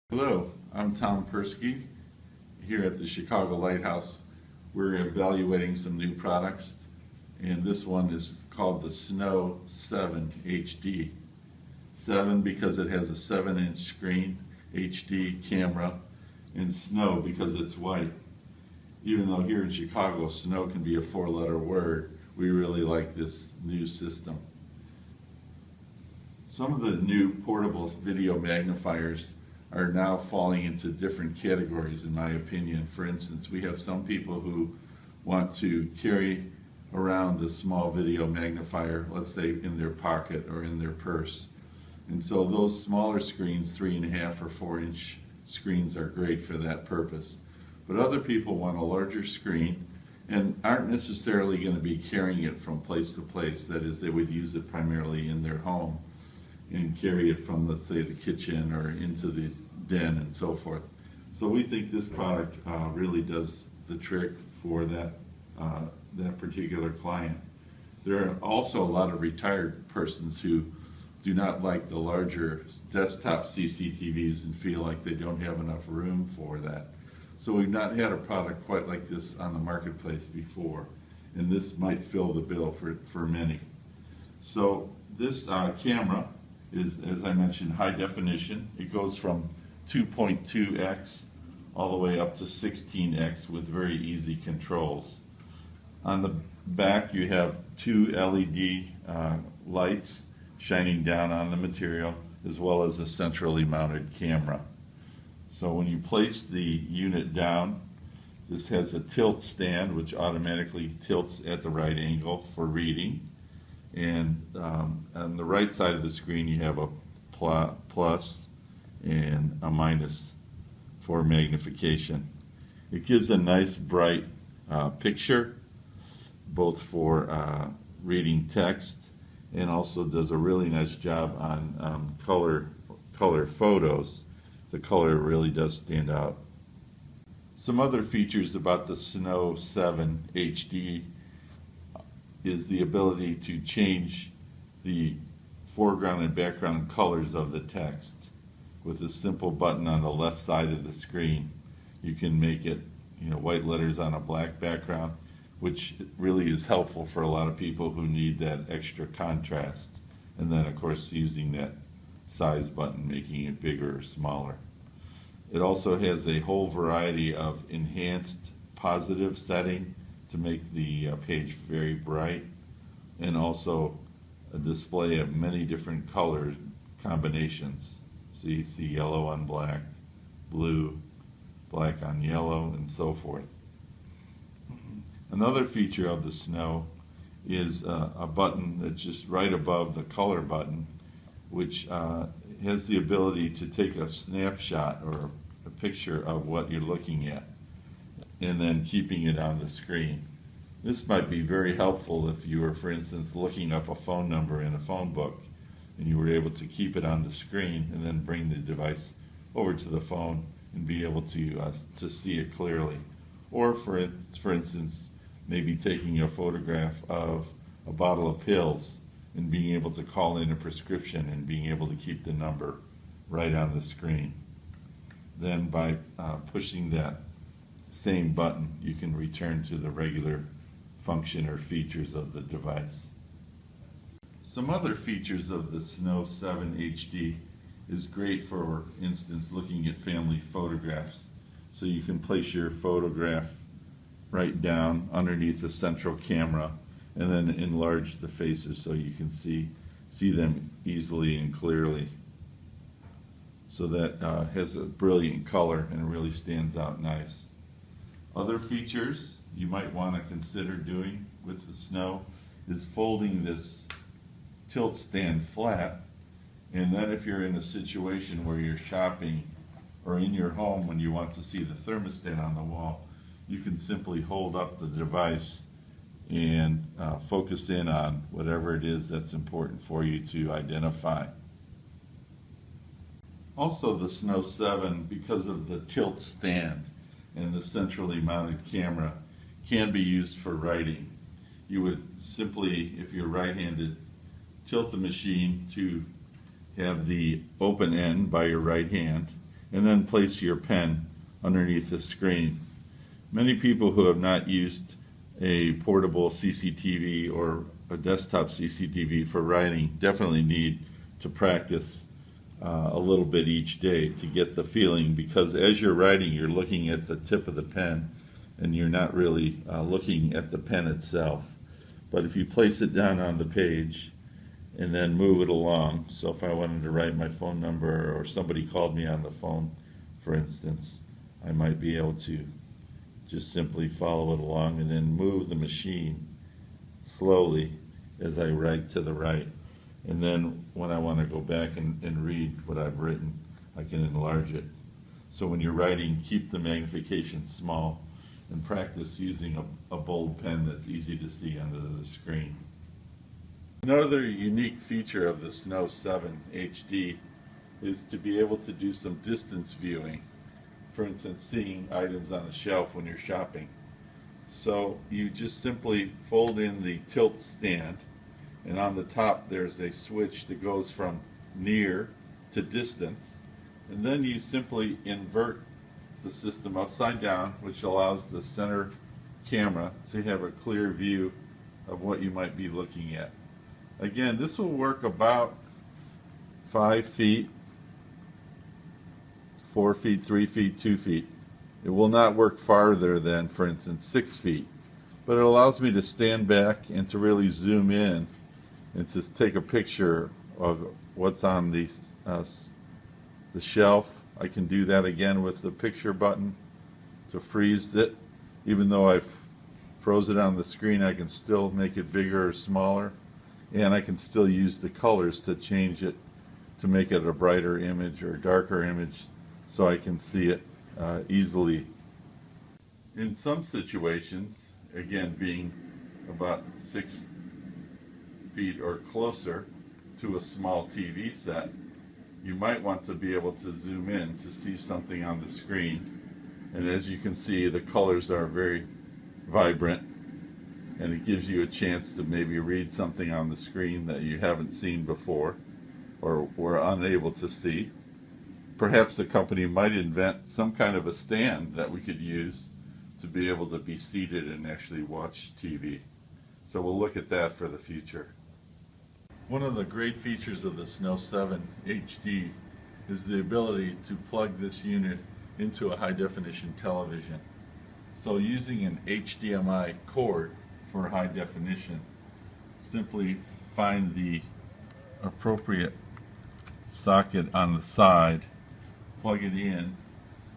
Hello, I'm Tom Perski here at the Chicago Lighthouse. We're evaluating some new products, and this one is called the Snow 7 HD. 7 because it has a 7-inch screen, HD camera, and snow because it's white. Even though here in Chicago snow can be a 4-letter word, we really like this new system. Some of the new portable video magnifiers are now falling into different categories, in my opinion. For instance, we have some people who want to carry around a small video magnifier, let's say in their pocket or in their purse. And so those smaller screens, 3.5 or 4-inch screens, are great for that purpose. But other people want a larger screen and aren't necessarily going to be carrying it from place to place. That is, they would use it primarily in their home and carry it from, let's say, the kitchen or into the den and so forth. So we think this product really does the trick for that particular client. There are also a lot of retired persons who do not like the larger desktop CCTVs and feel like they don't have enough room for that. So we've not had a product quite like this on the marketplace before, and this might fill the bill for many. So this camera is, as I mentioned, high definition. It goes from 2.2x all the way up to 16x with very easy controls. On the back you have 2 LED lights shining down on the material, as well as a centrally mounted camera. So when you place the unit down, this has a tilt stand which automatically tilts at the right angle for reading. And on the right side of the screen you have a plus and a minus for magnification. It gives a nice bright picture, both for reading text, and also does a really nice job on color photos. The color really does stand out. Some other features about the Snow 7 HD is the ability to change the foreground and background colors of the text. With a simple button on the left side of the screen, you can make it, white letters on a black background, which really is helpful for a lot of people who need that extra contrast. And then, of course, using that size button, making it bigger or smaller. It also has a whole variety of enhanced positive setting to make the page very bright, and also a display of many different color combinations. So you see yellow on black, blue, black on yellow, and so forth. Another feature of the Snow is a button that's just right above the color button, which has the ability to take a snapshot or a picture of what you're looking at, and then keeping it on the screen. This might be very helpful if you were, for instance, looking up a phone number in a phone book and you were able to keep it on the screen and then bring the device over to the phone and be able to see it clearly. Or for instance, maybe taking a photograph of a bottle of pills and being able to call in a prescription and being able to keep the number right on the screen. Then by pushing that same button, you can return to the regular function or features of the device. Some other features of the Snow 7 HD is great for instance looking at family photographs. So you can place your photograph right down underneath the central camera and then enlarge the faces so you can see them easily and clearly. So that has a brilliant color and really stands out nice. Other features you might want to consider doing with the Snow is folding this tilt stand flat, and then if you're in a situation where you're shopping or in your home when you want to see the thermostat on the wall, you can simply hold up the device and focus in on whatever it is that's important for you to identify. Also, the Snow 7, because of the tilt stand and the centrally mounted camera, can be used for writing. You would simply, if you're right-handed, tilt the machine to have the open end by your right hand, and then place your pen underneath the screen. Many people who have not used a portable CCTV or a desktop CCTV for writing definitely need to practice a little bit each day to get the feeling, because as you're writing, you're looking at the tip of the pen and you're not really looking at the pen itself. But if you place it down on the page and then move it along, so if I wanted to write my phone number or somebody called me on the phone, for instance, I might be able to just simply follow it along and then move the machine slowly as I write to the right. And then when I want to go back and read what I've written, I can enlarge it. So when you're writing, keep the magnification small and practice using a bold pen that's easy to see under the screen. Another unique feature of the Snow 7 HD is to be able to do some distance viewing. For instance, seeing items on a shelf when you're shopping. So you just simply fold in the tilt stand, and on the top there's a switch that goes from near to distance, and then you simply invert the system upside down, which allows the center camera to have a clear view of what you might be looking at. Again, this will work about 5 feet, 4 feet, 3 feet, 2 feet. It will not work farther than, for instance, 6 feet. But it allows me to stand back and to really zoom in and to take a picture of what's on the shelf. I can do that again with the picture button to freeze it. Even though I've froze it on the screen, I can still make it bigger or smaller. And I can still use the colors to change it to make it a brighter image or a darker image, so I can see it easily. In some situations, again being about 6 feet or closer to a small TV set, you might want to be able to zoom in to see something on the screen. And as you can see, the colors are very vibrant, and it gives you a chance to maybe read something on the screen that you haven't seen before or were unable to see. Perhaps the company might invent some kind of a stand that we could use to be able to be seated and actually watch TV. So we'll look at that for the future. One of the great features of the Snow 7 HD is the ability to plug this unit into a high-definition television. So using an HDMI cord for high definition, simply find the appropriate socket on the side, plug it in,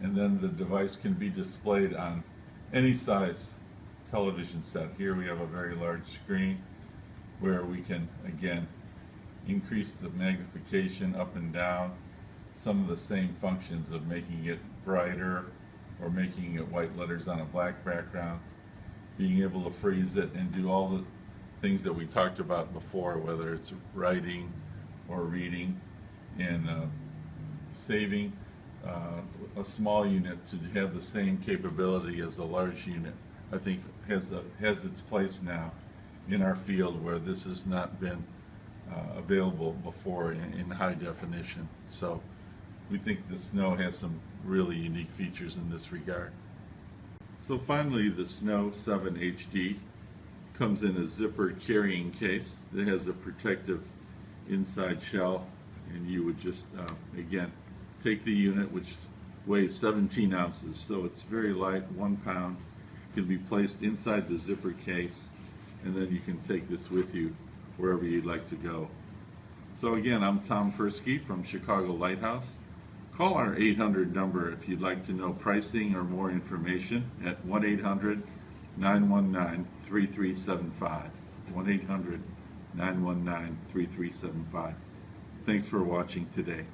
and then the device can be displayed on any size television set. Here we have a very large screen where we can again increase the magnification up and down, some of the same functions of making it brighter or making it white letters on a black background, being able to freeze it and do all the things that we talked about before, whether it's writing or reading, and saving a small unit to have the same capability as a large unit, I think has its place now in our field where this has not been available before in high definition. So we think the Snow has some really unique features in this regard. So finally, the Snow 7 HD comes in a zippered carrying case that has a protective inside shell, and you would just again take the unit, which weighs 17 ounces, so it's very light, 1 pound, can be placed inside the zipper case, and then you can take this with you wherever you'd like to go. So again, I'm Tom Perski from Chicago Lighthouse. Call our 800 number if you'd like to know pricing or more information at 1-800-919-3375. 1-800-919-3375. Thanks for watching today.